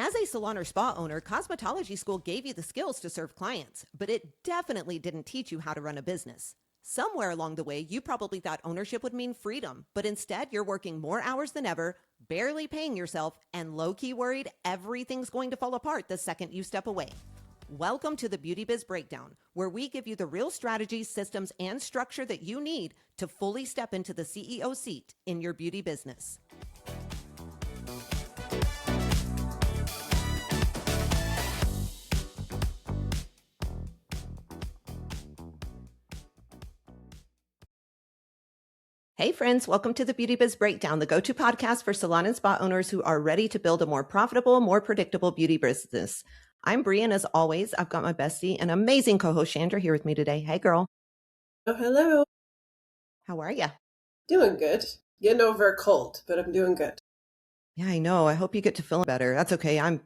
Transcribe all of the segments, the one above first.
As a salon or spa owner, cosmetology school gave you the skills to serve clients, but it definitely didn't teach you how to run a business. Somewhere along the way, you probably thought ownership would mean freedom, but instead you're working more hours than ever, barely paying yourself, and low-key worried everything's going to fall apart the second you step away. Welcome to the Beauty Biz Breakdown, where we give you the real strategies, systems, and structure that you need to fully step into the CEO seat in your beauty business. Hey friends, welcome to the Beauty Biz Breakdown, the go-to podcast for salon and spa owners who are ready to build a more profitable, more predictable beauty business. I'm Brie, and as always, I've got my bestie and amazing co-host Chandra here with me today. Hey girl. Oh, hello. How are you? Doing good. Getting over a cold, but I'm doing good. Yeah, I know. I hope you get to feel better. That's okay. I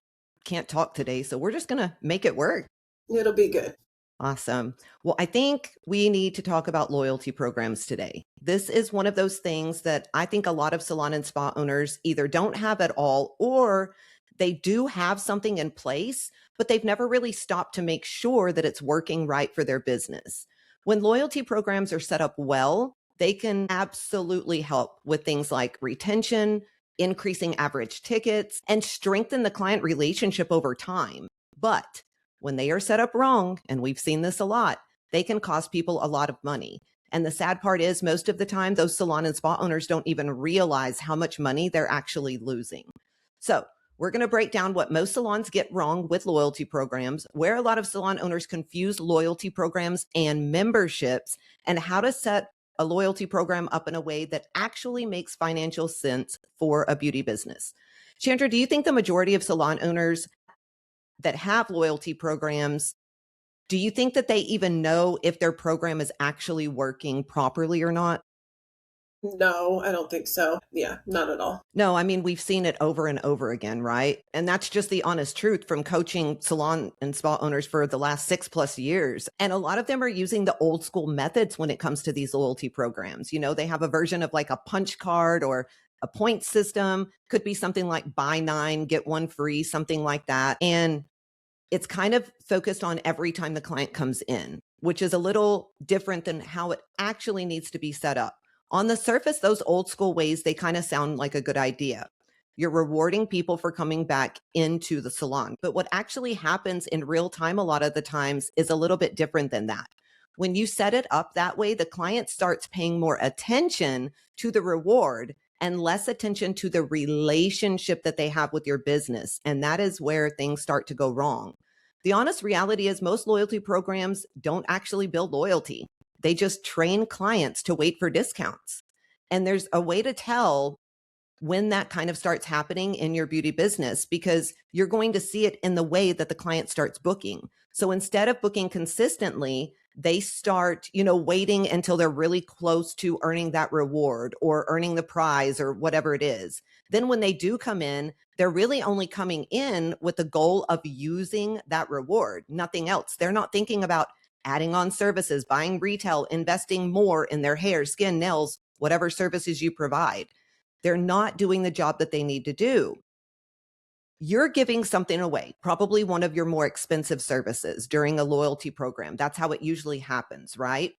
can't talk today, so we're just going to make it work. It'll be good. Awesome. Well, I think we need to talk about loyalty programs today. This is one of those things that I think a lot of salon and spa owners either don't have at all, or they do have something in place, but they've never really stopped to make sure that it's working right for their business. When loyalty programs are set up well, they can absolutely help with things like retention, increasing average tickets, and strengthen the client relationship over time. But when they are set up wrong, and we've seen this a lot, they can cost people a lot of money. And the sad part is most of the time, those salon and spa owners don't even realize how much money they're actually losing. So we're going to break down what most salons get wrong with loyalty programs, where a lot of salon owners confuse loyalty programs and memberships, and how to set a loyalty program up in a way that actually makes financial sense for a beauty business. Chandra, do you think the majority of salon owners that have loyalty programs, do you think that they even know if their program is actually working properly or not? No, I don't think so. Yeah, not at all. No, I mean, we've seen it over and over again, right? And that's just the honest truth from coaching salon and spa owners for the last 6+ years. And a lot of them are using the old school methods when it comes to these loyalty programs. You know, they have a version of like a punch card or a point system, could be something like buy 9, get 1 free, something like that. And it's kind of focused on every time the client comes in, which is a little different than how it actually needs to be set up. On the surface, those old school ways, they kind of sound like a good idea. You're rewarding people for coming back into the salon. But what actually happens in real time a lot of the times is a little bit different than that. When you set it up that way, the client starts paying more attention to the reward and less attention to the relationship that they have with your business. And that is where things start to go wrong. The honest reality is most loyalty programs don't actually build loyalty. They just train clients to wait for discounts. And there's a way to tell when that kind of starts happening in your beauty business, because you're going to see it in the way that the client starts booking. So instead of booking consistently, they start, waiting until they're really close to earning that reward or earning the prize or whatever it is. Then when they do come in, they're really only coming in with the goal of using that reward, nothing else. They're not thinking about adding on services, buying retail, investing more in their hair, skin, nails, whatever services you provide. They're not doing the job that they need to do. You're giving something away, probably one of your more expensive services during a loyalty program. That's how it usually happens, right?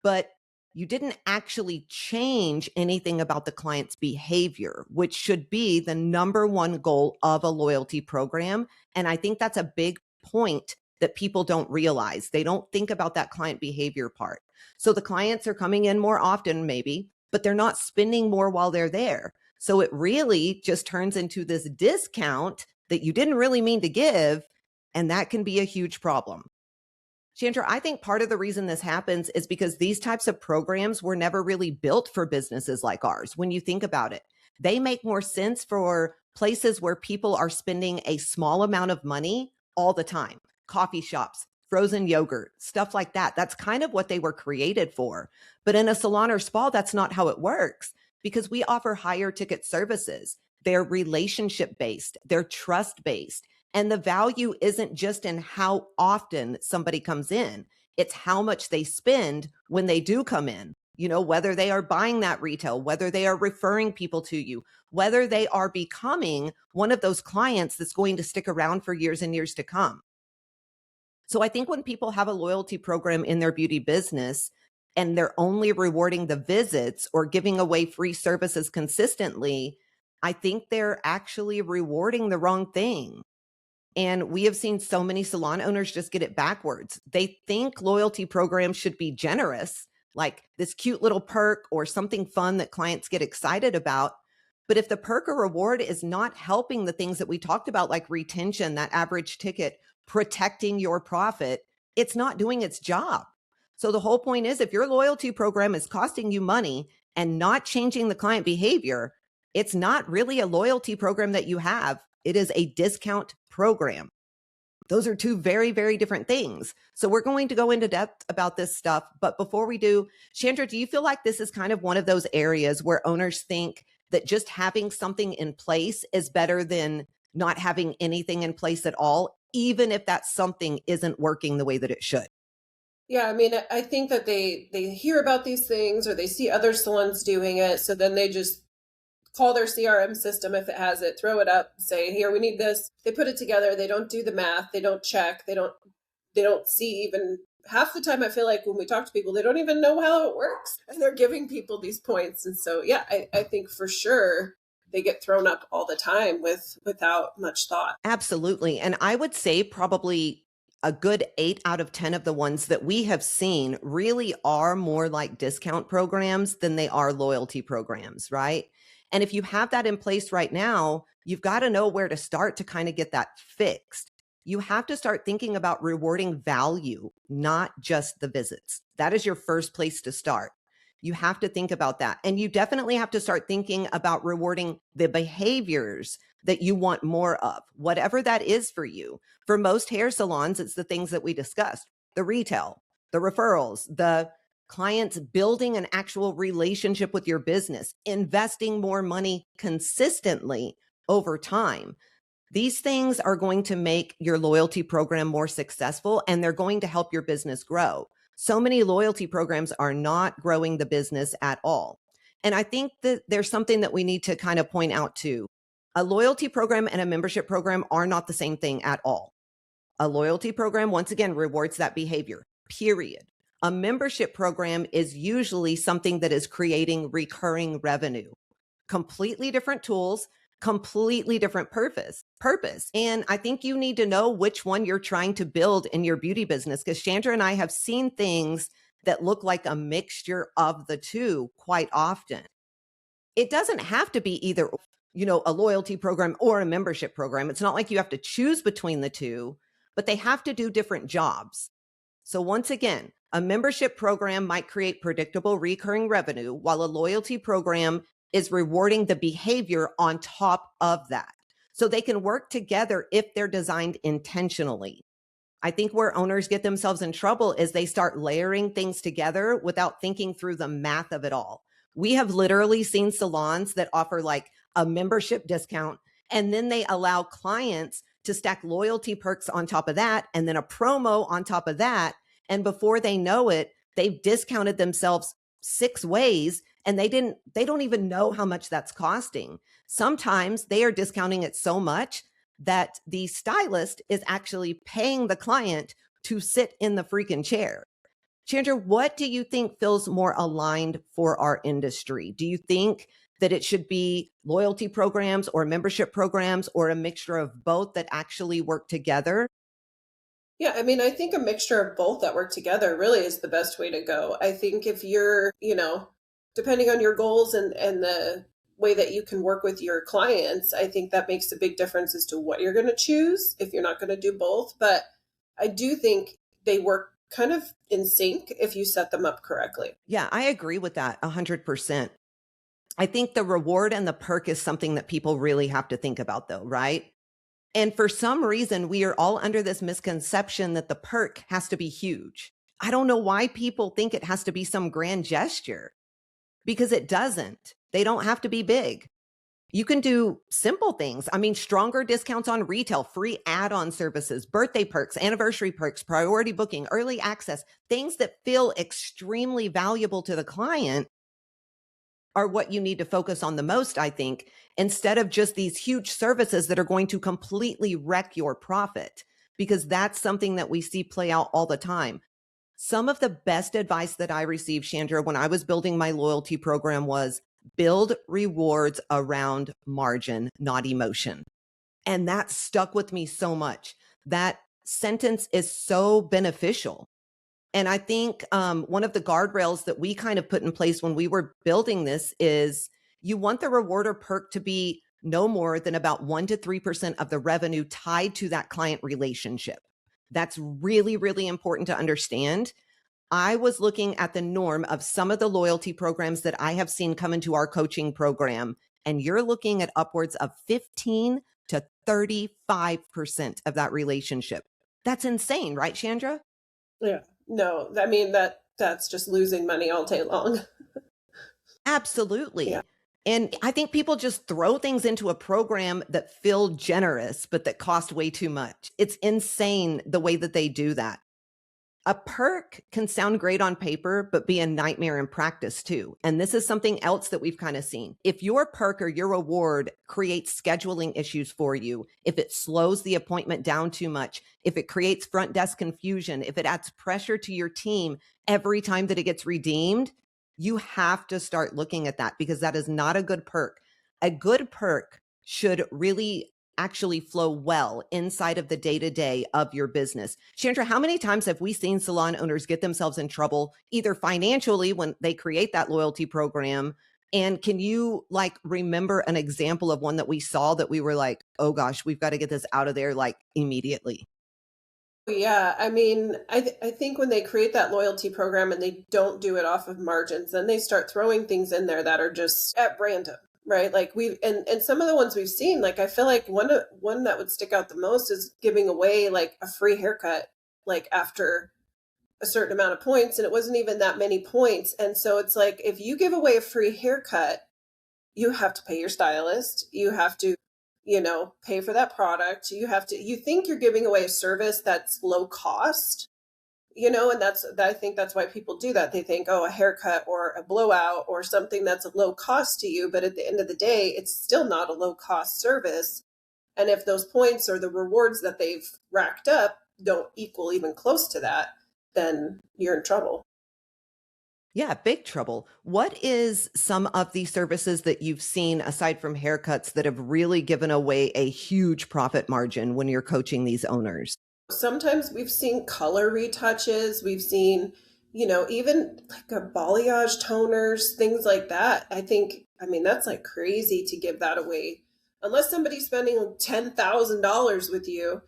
But you didn't actually change anything about the client's behavior, which should be the number one goal of a loyalty program. And I think that's a big point that people don't realize. They don't think about that client behavior part. So the clients are coming in more often, maybe, but they're not spending more while they're there. So it really just turns into this discount that you didn't really mean to give, and that can be a huge problem. Chandra, I think part of the reason this happens is because these types of programs were never really built for businesses like ours. When you think about it, they make more sense for places where people are spending a small amount of money all the time. Coffee shops, frozen yogurt, stuff like that. That's kind of what they were created for. But in a salon or spa, that's not how it works, because we offer higher ticket services. They're relationship based, they're trust based. And the value isn't just in how often somebody comes in, it's how much they spend when they do come in. whether they are buying that retail, whether they are referring people to you, whether they are becoming one of those clients that's going to stick around for years and years to come. So I think when people have a loyalty program in their beauty business and they're only rewarding the visits or giving away free services consistently, I think they're actually rewarding the wrong thing. And we have seen so many salon owners just get it backwards. They think loyalty programs should be generous, like this cute little perk or something fun that clients get excited about. But if the perk or reward is not helping the things that we talked about, like retention, that average ticket, protecting your profit, it's not doing its job. So the whole point is if your loyalty program is costing you money and not changing the client behavior, it's not really a loyalty program that you have. It is a discount program. Those are two very, very different things. So we're going to go into depth about this stuff. But before we do, Chandra, do you feel like this is kind of one of those areas where owners think that just having something in place is better than not having anything in place at all, even if that something isn't working the way that it should? Yeah, I mean, I think that they hear about these things or they see other salons doing it, so then they just call their CRM system if it has it, throw it up, say, "Here, we need this." They put it together, they don't do the math, they don't check, they don't see even half the time I feel like when we talk to people, they don't even know how it works. And they're giving people these points. And so yeah, I think for sure they get thrown up all the time without much thought. Absolutely. And I would say probably a good 8 out of 10 of the ones that we have seen really are more like discount programs than they are loyalty programs, right? And if you have that in place right now, you've got to know where to start to kind of get that fixed. You have to start thinking about rewarding value, not just the visits. That is your first place to start. You have to think about that. And you definitely have to start thinking about rewarding the behaviors that you want more of, whatever that is for you. For most hair salons, it's the things that we discussed: the retail, the referrals, the clients building an actual relationship with your business, investing more money consistently over time. These things are going to make your loyalty program more successful and they're going to help your business grow. So many loyalty programs are not growing the business at all. And I think that there's something that we need to kind of point out too. A loyalty program and a membership program are not the same thing at all. A loyalty program, once again, rewards that behavior, period. A membership program is usually something that is creating recurring revenue. Completely different tools, completely different purpose. And I think you need to know which one you're trying to build in your beauty business, because Chandra and I have seen things that look like a mixture of the two quite often. It doesn't have to be either, a loyalty program or a membership program. It's not like you have to choose between the two, but they have to do different jobs. So once again, a membership program might create predictable recurring revenue, while a loyalty program is rewarding the behavior on top of that. So they can work together if they're designed intentionally. I think where owners get themselves in trouble is they start layering things together without thinking through the math of it all. We have literally seen salons that offer like a membership discount, and then they allow clients to stack loyalty perks on top of that, and then a promo on top of that. And before they know it, they've discounted themselves 6 ways, and they don't even know how much that's costing. Sometimes they are discounting it so much that the stylist is actually paying the client to sit in the freaking chair. Chandra, what do you think feels more aligned for our industry? Do you think that it should be loyalty programs or membership programs or a mixture of both that actually work together? Yeah, I mean, I think a mixture of both that work together really is the best way to go. I think if you're, depending on your goals and the way that you can work with your clients, I think that makes a big difference as to what you're going to choose if you're not going to do both. But I do think they work kind of in sync if you set them up correctly. Yeah, I agree with that 100%. I think the reward and the perk is something that people really have to think about, though, right? And for some reason, we are all under this misconception that the perk has to be huge. I don't know why people think it has to be some grand gesture, because it doesn't. They don't have to be big. You can do simple things. I mean, stronger discounts on retail, free add-on services, birthday perks, anniversary perks, priority booking, early access, things that feel extremely valuable to the client are what you need to focus on the most, I think, instead of just these huge services that are going to completely wreck your profit, because that's something that we see play out all the time. Some of the best advice that I received, Chandra, when I was building my loyalty program was build rewards around margin, not emotion. And that stuck with me so much. That sentence is so beneficial. And I think one of the guardrails that we kind of put in place when we were building this is you want the reward or perk to be no more than about 1 to 3% of the revenue tied to that client relationship. That's really, really important to understand. I was looking at the norm of some of the loyalty programs that I have seen come into our coaching program, and you're looking at upwards of 15 to 35% of that relationship. That's insane, right, Chandra? Yeah. No, I mean that's just losing money all day long. Yeah. Absolutely. And I think people just throw things into a program that feel generous, but that cost way too much. It's insane the way that they do that. A perk can sound great on paper, but be a nightmare in practice too. And this is something else that we've kind of seen. If your perk or your reward creates scheduling issues for you, if it slows the appointment down too much, if it creates front desk confusion, if it adds pressure to your team every time that it gets redeemed, you have to start looking at that because that is not a good perk. A good perk should really actually flow well inside of the day-to-day of your business. Chandra, how many times have we seen salon owners get themselves in trouble, either financially when they create that loyalty program? And can you like remember an example of one that we saw that we were like, oh gosh, we've got to get this out of there like immediately? Yeah, I mean, I think when they create that loyalty program and they don't do it off of margins, then they start throwing things in there that are just at random, right? Like we've and some of the ones we've seen, like I feel like one that would stick out the most is giving away like a free haircut, like after a certain amount of points, and it wasn't even that many points. And so it's like if you give away a free haircut, you have to pay your stylist, you have to, pay for that product, you think you're giving away a service that's low cost, and I think that's why people do that. They think, oh, a haircut or a blowout or something that's a low cost to you, but at the end of the day it's still not a low cost service. And if those points or the rewards that they've racked up don't equal even close to that, then you're in trouble. Yeah, big trouble. What is some of the services that you've seen aside from haircuts that have really given away a huge profit margin when you're coaching these owners? Sometimes we've seen color retouches, we've seen, even like a balayage toners, things like that. I mean, that's like crazy to give that away. Unless somebody's spending $10,000 with you,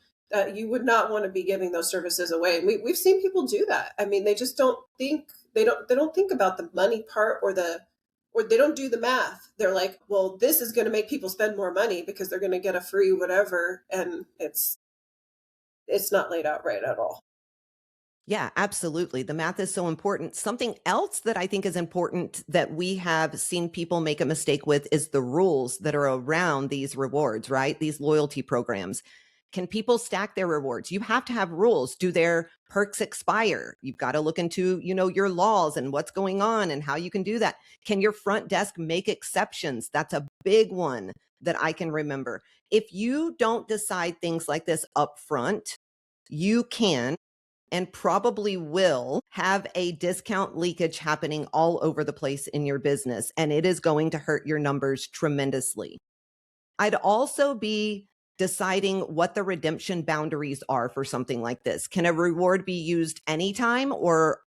you would not want to be giving those services away. And we've seen people do that. I mean, they just don't think, they don't think about the money part or they don't do the math. They're like, well, this is going to make people spend more money because they're going to get a free whatever. And it's not laid out right at all. Yeah, absolutely. The math is so important. Something else that I think is important that we have seen people make a mistake with is the rules that are around these rewards, right? These loyalty programs. Can people stack their rewards? You have to have rules. Do their perks expire? You've got to look into, your laws and what's going on and how you can do that. Can your front desk make exceptions? That's a big one that I can remember. If you don't decide things like this up front, you can and probably will have a discount leakage happening all over the place in your business, and it is going to hurt your numbers tremendously. I'd also be deciding what the redemption boundaries are for something like this. Can a reward be used anytime or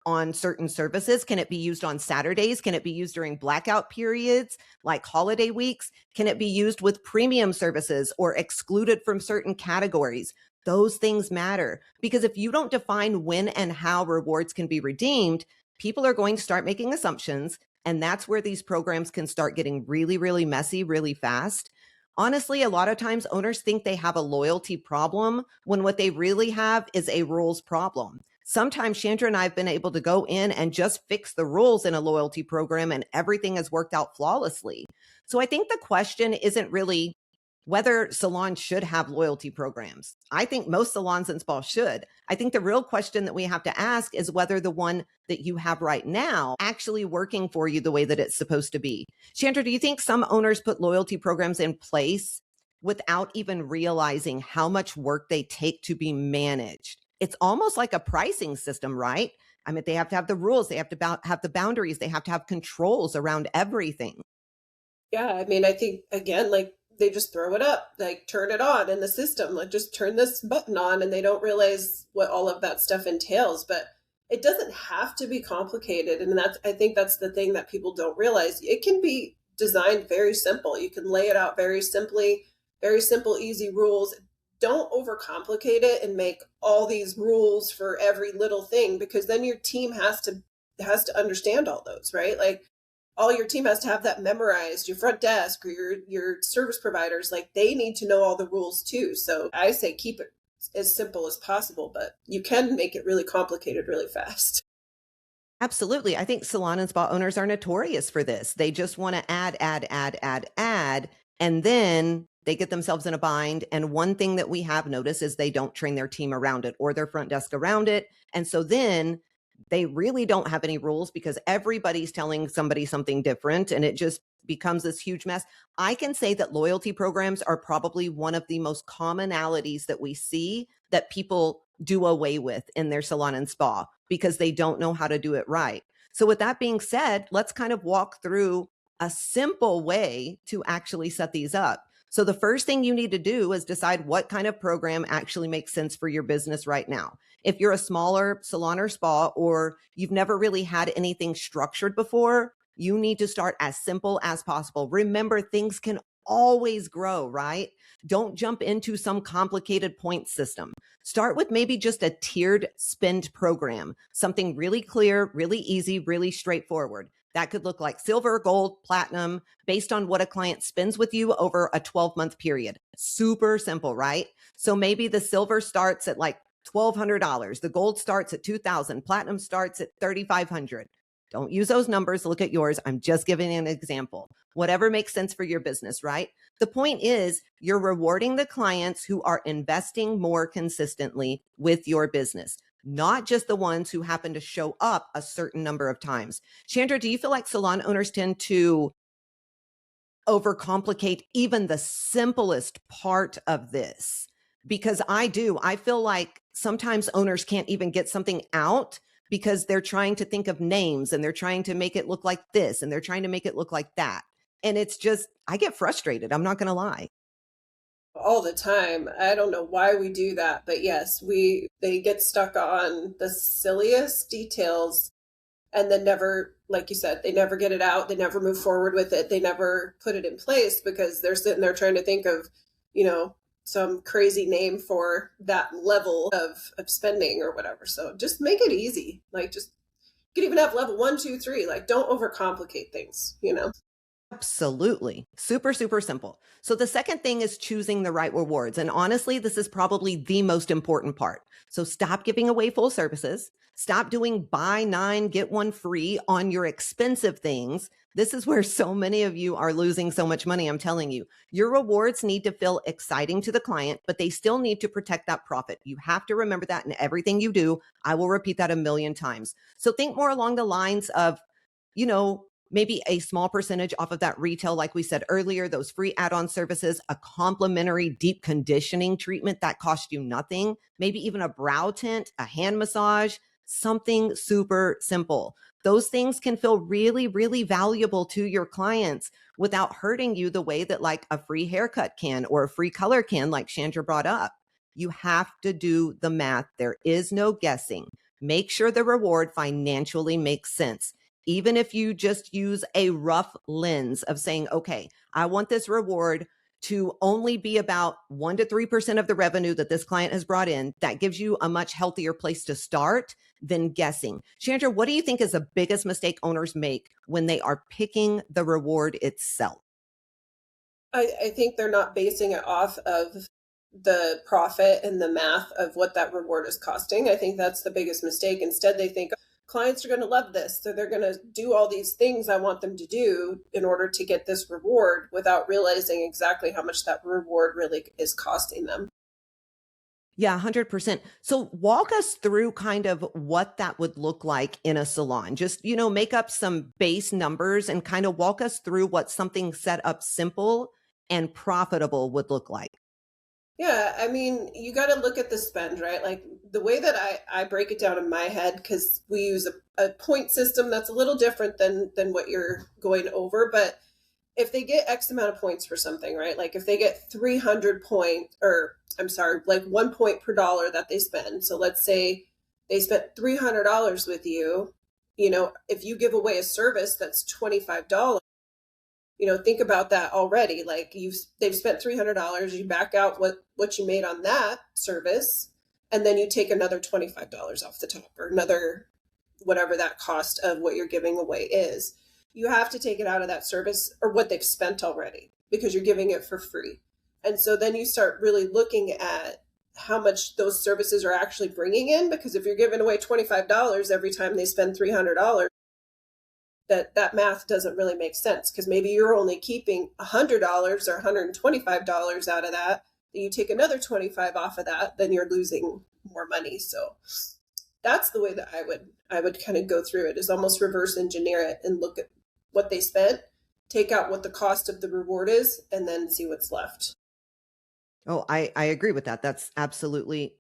on certain services? Can it be used on Saturdays? Can it be used during blackout periods like holiday weeks? Can it be used with premium services or excluded from certain categories? Those things matter because if you don't define when and how rewards can be redeemed, people are going to start making assumptions. And that's where these programs can start getting really, really messy really fast. Honestly, a lot of times owners think they have a loyalty problem when what they really have is a rules problem. Sometimes Chandra and I have been able to go in and just fix the rules in a loyalty program and everything has worked out flawlessly. So I think the question isn't really whether salons should have loyalty programs. I think most salons and spas should. I think the real question that we have to ask is whether the one that you have right now actually working for you the way that it's supposed to be. Chandra, do you think some owners put loyalty programs in place without even realizing how much work they take to be managed? It's almost like a pricing system, right? I mean, they have to have the rules, they have to have the boundaries, they have to have controls around everything. Yeah, I mean, I think again, like they just throw it up, like turn it on in the system, like just turn this button on, and they don't realize what all of that stuff entails. But it doesn't have to be complicated, and that's I think that's the thing that people don't realize. It can be designed very simple. You can lay it out very simply, very simple, easy rules. Don't overcomplicate it and make all these rules for every little thing because then your team has to understand all those, right? Like all your team has to have that memorized. Your front desk or your service providers, like they need to know all the rules too. So I say keep it as simple as possible, but you can make it really complicated really fast. Absolutely. I think salon and spa owners are notorious for this. They just want to add, and then they get themselves in a bind. And one thing that we have noticed is they don't train their team around it or their front desk around it. And so then they really don't have any rules because everybody's telling somebody something different and it just becomes this huge mess. I can say that loyalty programs are probably one of the most commonalities that we see that people do away with in their salon and spa because they don't know how to do it right. So with that being said, let's kind of walk through a simple way to actually set these up. So the first thing you need to do is decide what kind of program actually makes sense for your business right now. If you're a smaller salon or spa, or you've never really had anything structured before, you need to start as simple as possible. Remember, things can always grow, right? Don't jump into some complicated point system. Start with maybe just a tiered spend program, something really clear, really easy, really straightforward. That could look like silver, gold, platinum, based on what a client spends with you over a 12-month period. Super simple, right? So maybe the silver starts at like $1,200. The gold starts at $2,000. Platinum starts at $3,500. Don't use those numbers. Look at yours. I'm just giving an example. Whatever makes sense for your business, right? The point is you're rewarding the clients who are investing more consistently with your business, not just the ones who happen to show up a certain number of times. Chandra, do you feel like salon owners tend to overcomplicate even the simplest part of this? Because I do. I feel like sometimes owners can't even get something out because they're trying to think of names and they're trying to make it look like this and they're trying to make it look like that. And it's just, I get frustrated. I'm not going to lie. All the time. I don't know why we do that, but yes, we they get stuck on the silliest details and then never, like you said, they never get it out, they never move forward with it, they never put it in place because they're sitting there trying to think of, you know, some crazy name for that level of spending or whatever. So just make it easy. Like just you could even have level one, two, three. Like don't overcomplicate things, you know. Absolutely. Super, super simple. So the second thing is choosing the right rewards. And honestly, this is probably the most important part. So stop giving away full services. Stop doing buy nine, get one free on your expensive things. This is where so many of you are losing so much money. I'm telling you, your rewards need to feel exciting to the client, but they still need to protect that profit. You have to remember that in everything you do. I will repeat that a million times. So think more along the lines of, you know, maybe a small percentage off of that retail, like we said earlier, those free add-on services, a complimentary deep conditioning treatment that costs you nothing, maybe even a brow tint, a hand massage, something super simple. Those things can feel really, really valuable to your clients without hurting you the way that like a free haircut can or a free color can, like Chandra brought up. You have to do the math. There is no guessing. Make sure the reward financially makes sense. Even if you just use a rough lens of saying, okay, I want this reward to only be about 1 to 3% of the revenue that this client has brought in, that gives you a much healthier place to start than guessing. Chandra, what do you think is the biggest mistake owners make when they are picking the reward itself? I think they're not basing it off of the profit and the math of what that reward is costing. I think that's the biggest mistake. Instead, they think clients are going to love this, so they're going to do all these things I want them to do in order to get this reward without realizing exactly how much that reward really is costing them. Yeah, 100%. So walk us through kind of what that would look like in a salon. Just, make up some base numbers and kind of walk us through what something set up simple and profitable would look like. Yeah, I mean, you got to look at the spend, right? Like the way that I break it down in my head, because we use a point system that's a little different than what you're going over. But if they get X amount of points for something, right? Like if they get 300 points, or I'm sorry, like 1 point per dollar that they spend. So let's say they spent $300 with you. If you give away a service that's $25, think about that already. Like they've spent $300, you back out what you made on that service, and then you take another $25 off the top, or another whatever that cost of what you're giving away is. You have to take it out of that service or what they've spent already, because you're giving it for free. And so then you start really looking at how much those services are actually bringing in, because if you're giving away $25 every time they spend $300, that math doesn't really make sense, because maybe you're only keeping $100 or $125 out of that. Then you take another 25 off of that, then you're losing more money. So that's the way that I would kind of go through it, is almost reverse engineer it and look at what they spent, take out what the cost of the reward is, and then see what's left. Oh, I agree with that. That's absolutely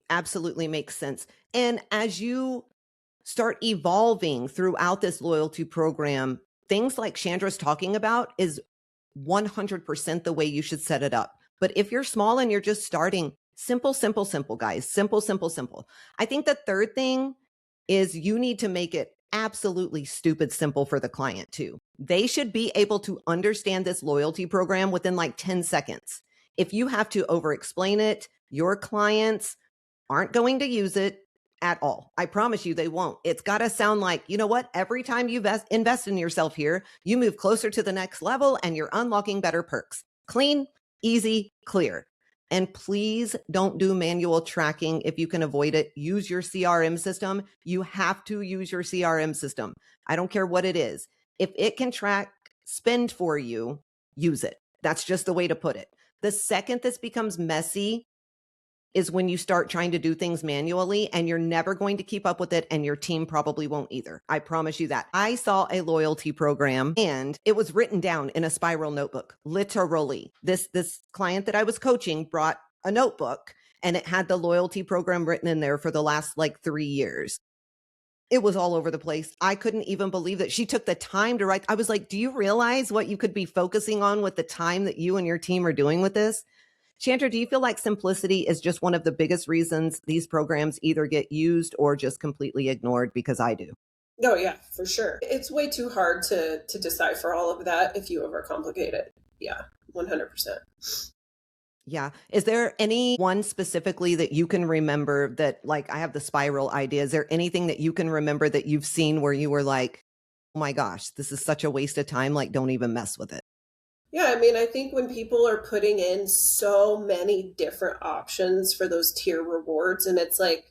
makes sense. And as you start evolving throughout this loyalty program, things like Chandra's talking about is 100% the way you should set it up. But if you're small and you're just starting, simple, simple, simple, guys. Simple, simple, simple. I think the third thing is you need to make it absolutely stupid simple for the client too. They should be able to understand this loyalty program within like 10 seconds. If you have to over explain it, your clients aren't going to use it at all. I promise you they won't. It's got to sound like, you know what? Every time you invest in yourself here, you move closer to the next level and you're unlocking better perks. Clean, easy, clear. And please don't do manual tracking if you can avoid it. Use your CRM system. You have to use your CRM system. I don't care what it is. If it can track spend for you, use it. That's just the way to put it. The second this becomes messy is when you start trying to do things manually, and you're never going to keep up with it, and your team probably won't either. I promise you that. I saw a loyalty program and it was written down in a spiral notebook, literally. This client that I was coaching brought a notebook and it had the loyalty program written in there for the last like 3 years. It was all over the place. I couldn't even believe that she took the time to write. I was like, do you realize what you could be focusing on with the time that you and your team are doing with this? Chandra, do you feel like simplicity is just one of the biggest reasons these programs either get used or just completely ignored? Because I do. Oh yeah, for sure. It's way too hard to decipher all of that if you overcomplicate it. Yeah, 100%. Yeah. Is there any one specifically that you can remember that, like, I have the spiral idea. Is there anything that you can remember that you've seen where you were like, oh my gosh, this is such a waste of time. Like, don't even mess with it. Yeah, I mean, I think when people are putting in so many different options for those tier rewards, and it's like,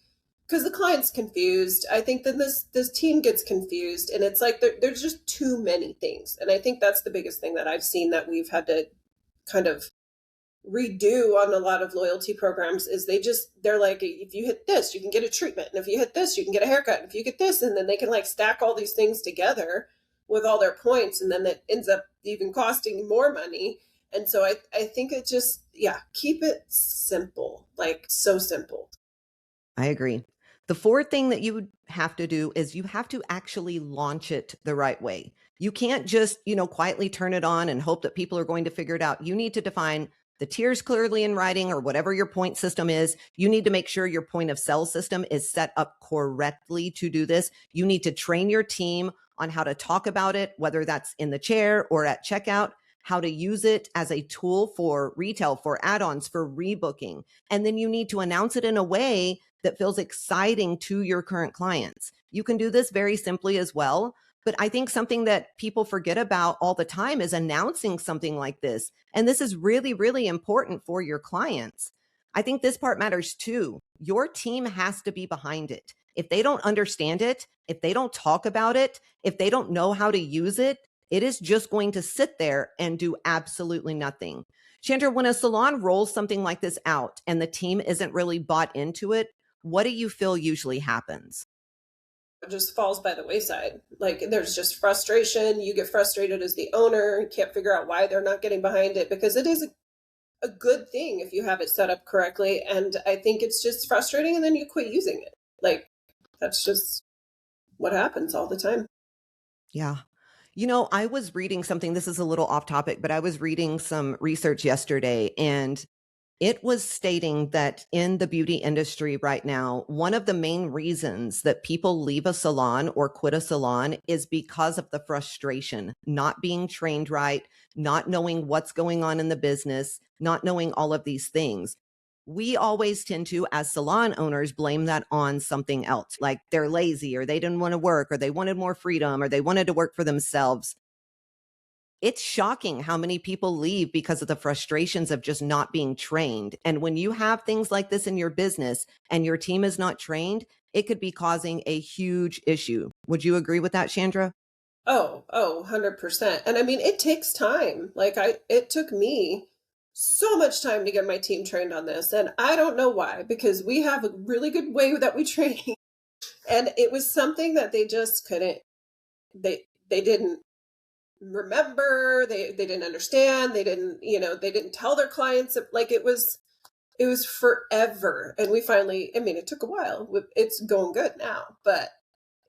because the client's confused, I think then this team gets confused, and it's like there's just too many things, and I think that's the biggest thing that I've seen that we've had to kind of redo on a lot of loyalty programs is they're like, if you hit this you can get a treatment, and if you hit this you can get a haircut, and if you get this, and then they can like stack all these things together with all their points, and then that ends up even costing more money. And so I think it just, yeah, keep it simple, like so simple. I agree. The fourth thing that you would have to do is you have to actually launch it the right way. You can't just, quietly turn it on and hope that people are going to figure it out. You need to define the tiers clearly in writing, or whatever your point system is. You need to make sure your point of sale system is set up correctly to do this. You need to train your team on how to talk about it, whether that's in the chair or at checkout, how to use it as a tool for retail, for add-ons, for rebooking. And then you need to announce it in a way that feels exciting to your current clients. You can do this very simply as well. But I think something that people forget about all the time is announcing something like this. And this is really, really important for your clients. I think this part matters too. Your team has to be behind it. If they don't understand it, if they don't talk about it, if they don't know how to use it, it is just going to sit there and do absolutely nothing. Chandra, when a salon rolls something like this out and the team isn't really bought into it, what do you feel usually happens? It just falls by the wayside. Like there's just frustration. You get frustrated as the owner, you can't figure out why they're not getting behind it because it is a good thing if you have it set up correctly. And I think it's just frustrating and then you quit using it. Like that's just what happens all the time. Yeah. I was reading something, this is a little off topic, but I was reading some research yesterday, and it was stating that in the beauty industry right now, one of the main reasons that people leave a salon or quit a salon is because of the frustration, not being trained right, not knowing what's going on in the business, not knowing all of these things. We always tend to, as salon owners, blame that on something else, like they're lazy or they didn't want to work or they wanted more freedom or they wanted to work for themselves. It's shocking how many people leave because of the frustrations of just not being trained. And when you have things like this in your business and your team is not trained, it could be causing a huge issue. Would you agree with that, Chandra? Oh, 100%. And I mean, it takes time. It took me so much time to get my team trained on this. And I don't know why, because we have a really good way that we train. And it was something that they just couldn't, they didn't remember, they didn't understand, they didn't tell their clients. Like it was forever. And we finally, I mean, it took a while. It's going good now, but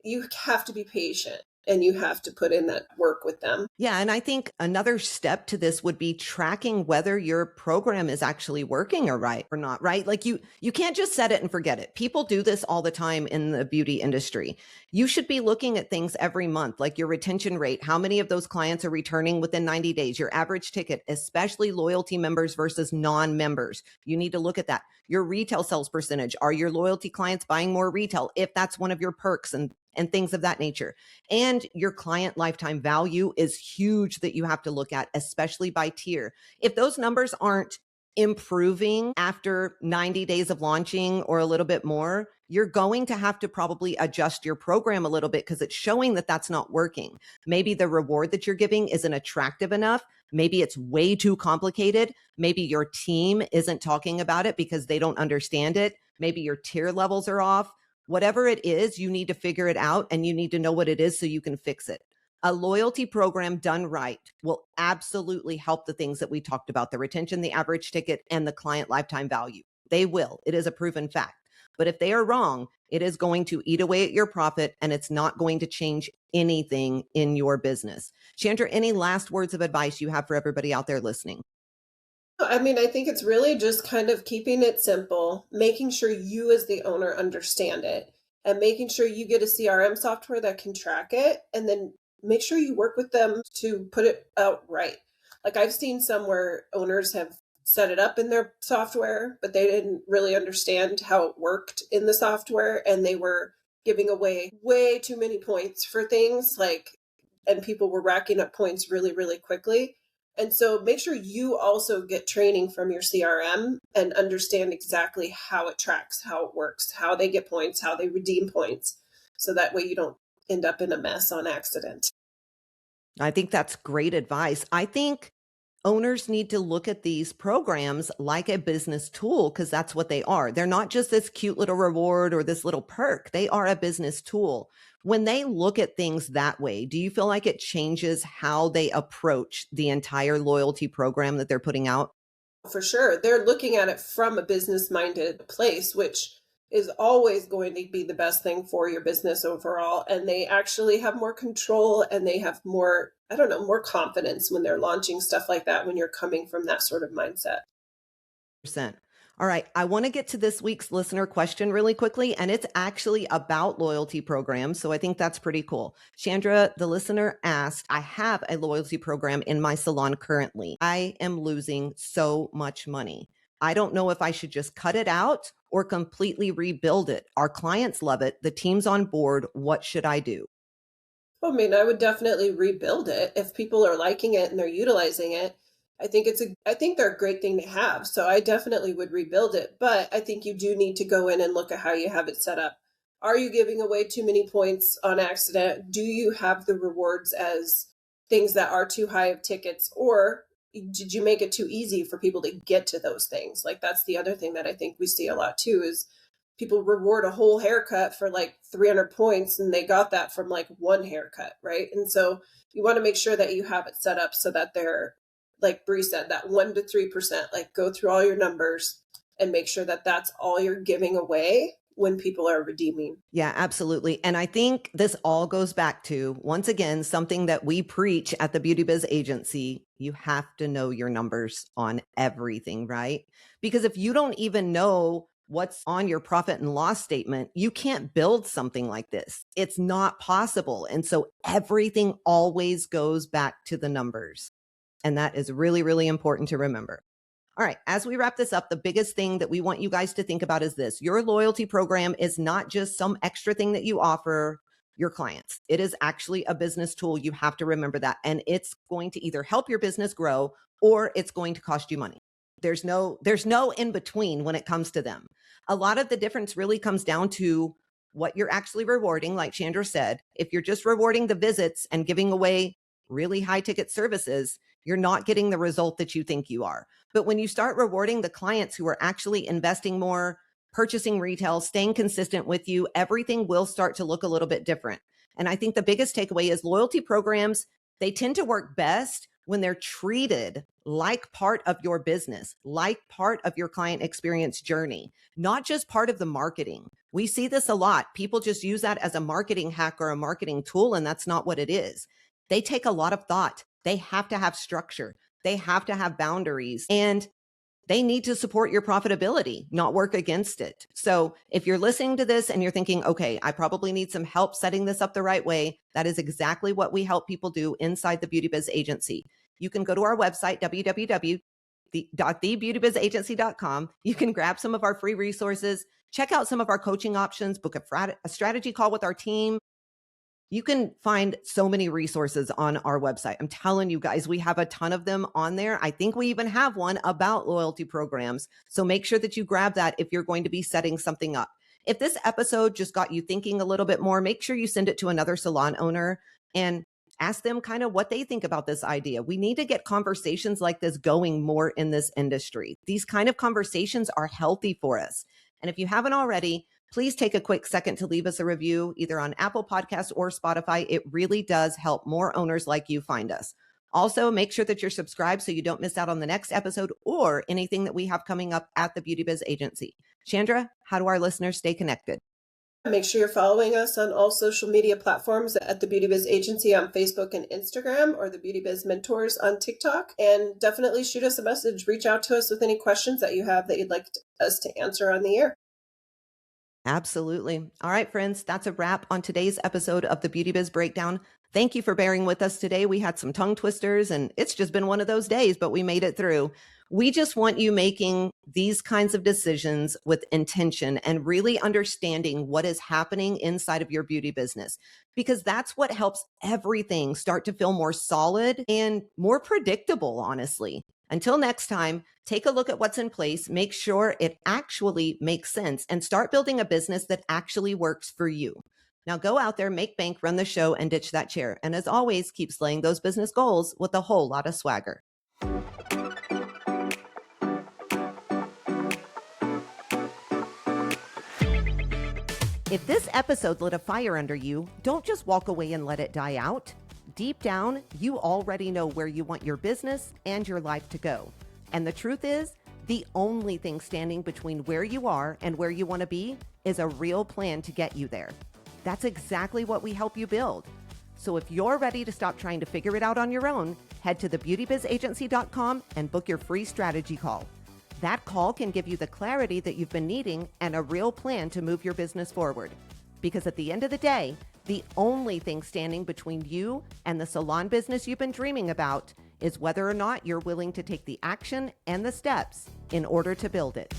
you have to be patient and you have to put in that work with them. Yeah, and I think another step to this would be tracking whether your program is actually working or not, right? Like you can't just set it and forget it. People do this all the time in the beauty industry. You should be looking at things every month, like your retention rate, how many of those clients are returning within 90 days, your average ticket, especially loyalty members versus non-members. You need to look at that. Your retail sales percentage, are your loyalty clients buying more retail if that's one of your perks and things of that nature. And your client lifetime value is huge that you have to look at, especially by tier. If those numbers aren't improving after 90 days of launching or a little bit more, you're going to have to probably adjust your program a little bit because it's showing that that's not working. Maybe the reward that you're giving isn't attractive enough. Maybe it's way too complicated. Maybe your team isn't talking about it because they don't understand it. Maybe your tier levels are off. Whatever it is, you need to figure it out and you need to know what it is so you can fix it. A loyalty program done right will absolutely help the things that we talked about, the retention, the average ticket, and the client lifetime value. They will. It is a proven fact. But if they are wrong, it is going to eat away at your profit and it's not going to change anything in your business. Chandra, any last words of advice you have for everybody out there listening? I mean, I think it's really just kind of keeping it simple, making sure you as the owner understand it, and making sure you get a CRM software that can track it, and then make sure you work with them to put it out right. Like I've seen some where owners have set it up in their software, but they didn't really understand how it worked in the software, and they were giving away way too many points for things and people were racking up points really, really quickly. And so make sure you also get training from your CRM and understand exactly how it tracks, how it works, how they get points, how they redeem points. So that way you don't end up in a mess on accident. I think that's great advice. I think owners need to look at these programs like a business tool because that's what they are. They're not just this cute little reward or this little perk. They are a business tool. When they look at things that way, do you feel like it changes how they approach the entire loyalty program that they're putting out? For sure. They're looking at it from a business minded place, which is always going to be the best thing for your business overall. And they actually have more control and they have more, I don't know, more confidence when they're launching stuff like that when you're coming from that sort of mindset. Percent. All right. I want to get to this week's listener question really quickly, and it's actually about loyalty programs. So I think that's pretty cool. Chandra, the listener asked, I have a loyalty program in my salon currently. I am losing so much money. I don't know if I should just cut it out or completely rebuild it. Our clients love it. The team's on board. What should I do? I mean, I would definitely rebuild it if people are liking it and they're utilizing it. I think they're a great thing to have. So I definitely would rebuild it, but I think you do need to go in and look at how you have it set up. Are you giving away too many points on accident? Do you have the rewards as things that are too high of tickets, or did you make it too easy for people to get to those things? Like that's the other thing that I think we see a lot too is people reward a whole haircut for like 300 points and they got that from like one haircut, right? And so you want to make sure that you have it set up so that they're, like Bree said, that 1 to 3%, like go through all your numbers and make sure that that's all you're giving away when people are redeeming. Yeah, absolutely. And I think this all goes back to, once again, something that we preach at the Beauty Biz Agency. You have to know your numbers on everything, right? Because if you don't even know what's on your profit and loss statement, you can't build something like this. It's not possible. And so everything always goes back to the numbers. And that is really, really important to remember. All right, as we wrap this up, the biggest thing that we want you guys to think about is this. Your loyalty program is not just some extra thing that you offer your clients. It is actually a business tool. You have to remember that. And it's going to either help your business grow or it's going to cost you money. There's no in between when it comes to them. A lot of the difference really comes down to what you're actually rewarding. Like Chandra said, if you're just rewarding the visits and giving away really high ticket services, you're not getting the result that you think you are. But when you start rewarding the clients who are actually investing more, purchasing retail, staying consistent with you, everything will start to look a little bit different. And I think the biggest takeaway is loyalty programs, they tend to work best when they're treated like part of your business, like part of your client experience journey, not just part of the marketing. We see this a lot. People just use that as a marketing hack or a marketing tool, and that's not what it is. They take a lot of thought. They have to have structure. They have to have boundaries, and they need to support your profitability, not work against it. So if you're listening to this and you're thinking, okay, I probably need some help setting this up the right way, that is exactly what we help people do inside the Beauty Biz Agency. You can go to our website, www.thebeautybizagency.com. You can grab some of our free resources, check out some of our coaching options, book a strategy call with our team. You can find so many resources on our website. I'm telling you guys, we have a ton of them on there. I think we even have one about loyalty programs. So make sure that you grab that if you're going to be setting something up. If this episode just got you thinking a little bit more, make sure you send it to another salon owner and ask them kind of what they think about this idea. We need to get conversations like this going more in this industry. These kind of conversations are healthy for us. And if you haven't already, please take a quick second to leave us a review, either on Apple Podcasts or Spotify. It really does help more owners like you find us. Also, make sure that you're subscribed so you don't miss out on the next episode or anything that we have coming up at the Beauty Biz Agency. Chandra, how do our listeners stay connected? Make sure you're following us on all social media platforms at the Beauty Biz Agency on Facebook and Instagram, or the Beauty Biz Mentors on TikTok. And definitely shoot us a message. Reach out to us with any questions that you have that you'd like us to answer on the air. Absolutely. All right, friends, that's a wrap on today's episode of the Beauty Biz Breakdown. Thank you for bearing with us today. We had some tongue twisters and it's just been one of those days, but we made it through. We just want you making these kinds of decisions with intention and really understanding what is happening inside of your beauty business, because that's what helps everything start to feel more solid and more predictable, honestly. Until next time, take a look at what's in place, make sure it actually makes sense, and start building a business that actually works for you. Now go out there, make bank, run the show, and ditch that chair. And as always, keep slaying those business goals with a whole lot of swagger. If this episode lit a fire under you, don't just walk away and let it die out. Deep down, you already know where you want your business and your life to go. And the truth is, the only thing standing between where you are and where you want to be is a real plan to get you there. That's exactly what we help you build. So if you're ready to stop trying to figure it out on your own, head to thebeautybizagency.com and book your free strategy call. That call can give you the clarity that you've been needing and a real plan to move your business forward. Because at the end of the day, the only thing standing between you and the salon business you've been dreaming about is whether or not you're willing to take the action and the steps in order to build it.